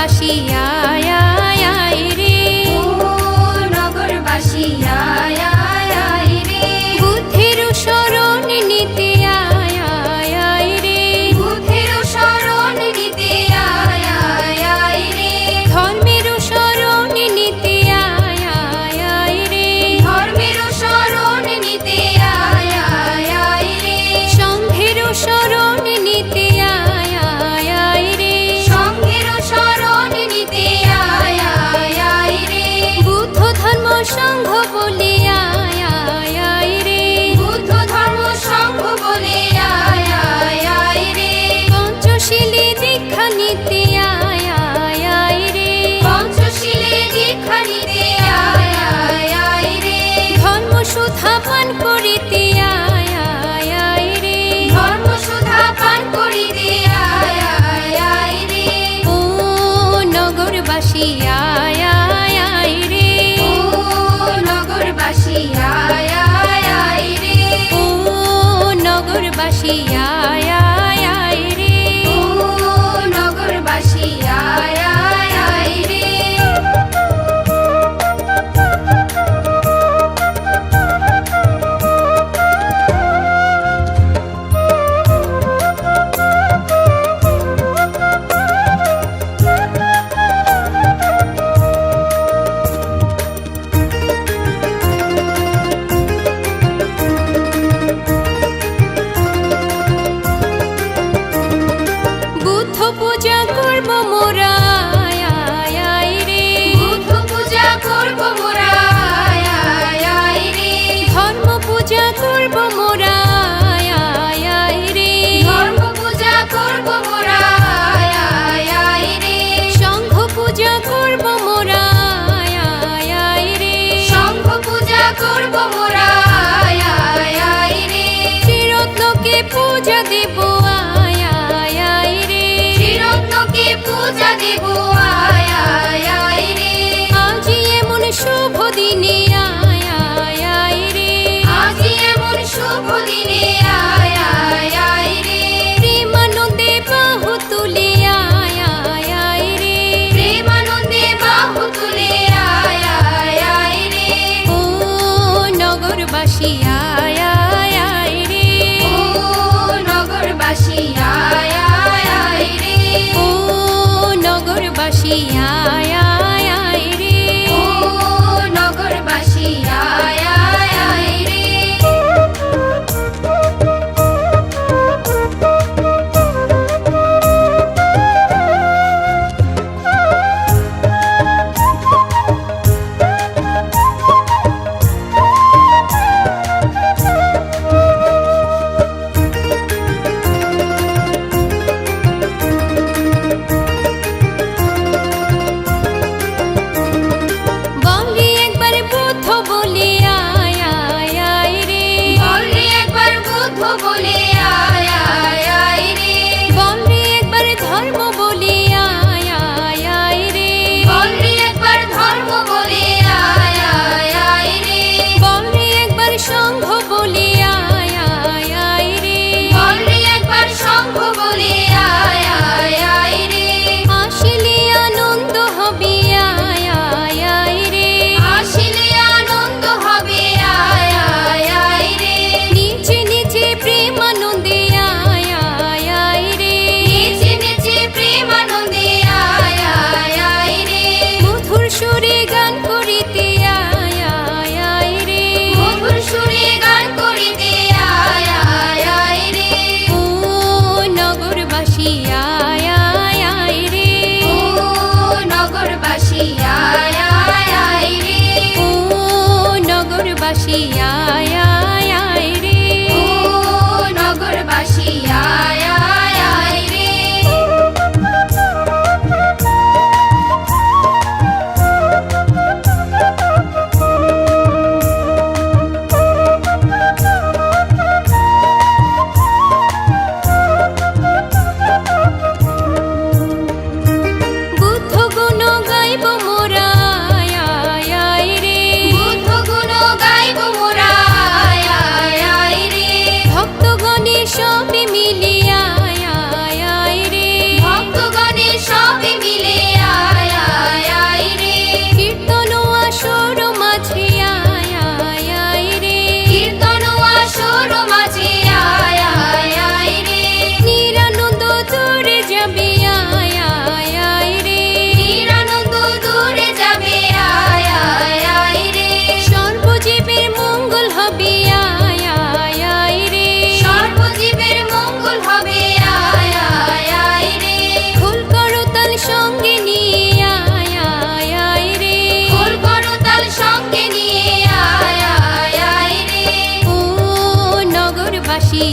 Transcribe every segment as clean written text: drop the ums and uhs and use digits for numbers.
নগরবাসী আয় আয় আয় রে, ও নগরবাসী আয় আয় আয় রে, বুদ্ধির শরণ নিতে আয় আয় আয় রে, বুদ্ধির শরণ নিতে আয় আয় আয় রে, ধর্মের শরণ নিতে আয় আয় আয় রে, ধর্মের শরণ নিতে আয় আয় আয় রে, সংঘের শরণ নিতে আয় আয় আয় রে, সংঘের শরণ নিতে আয় আয় আয় রে, বুদ্ধ ধর্ম সংঘ বলে আয় আয় আয় রে, বুদ্ধ ধর্ম সংঘ বলে আয় আয় আয় রে, পঞ্চশীলে দীক্ষা নিতে আয় আয় আয় রে, পঞ্চশীলে দীক্ষা নিতে আয় আয় আয় রে, ধর্ম সুধা পান করিতে আয় আয় আয় রে, ধর্মসুধা পান করিতে আয় আয় আয় রে, ও নগরবাসী আয় আয় আয় রে, ও নগরবাসী আয় আয় আয় রে, ও নগরবাসী আয় আয় আয় রে, ও নগরবাসী আয় আয় আয় রে, বুদ্ধ পূজা করব মোরা আয় আয় আয় রে, বুদ্ধ পূজা করব মোরা আয় আয় আয় রে, ধর্ম পূজা করব মোরা আয় আয় আয় রে, ধর্ম পূজা করব মোরা আয় আয় আয় রে, সংঘ পূজা করব মোরা আয় আয় আয় রে, সংঘ পূজা করব মোরা আয় আয় আয় রে, ত্রিরত্নকে পূজা দেব আয় আয় আয় রে, ত্রিরত্নকে পূজা দেব আয় আয় আয় রে, আজি এমন শুভ দিনে আয় আয় আয় রে, আজি এমন শুভ দিনে আয় আয় আয় রে, প্রেমানন্দে বাহু তুলে আয় আয় আয় রে, প্রেমানন্দে বাহু তুলে আয় আয় আয় রে, ও নগরবাসী আয় আয় আয় রে, ও নগরবাসী আয় আয় আয় রে, ও নগরবাসী আয় আয় আয় রে, ও নগরবাসী আয় আয় আয় রে,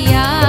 আয়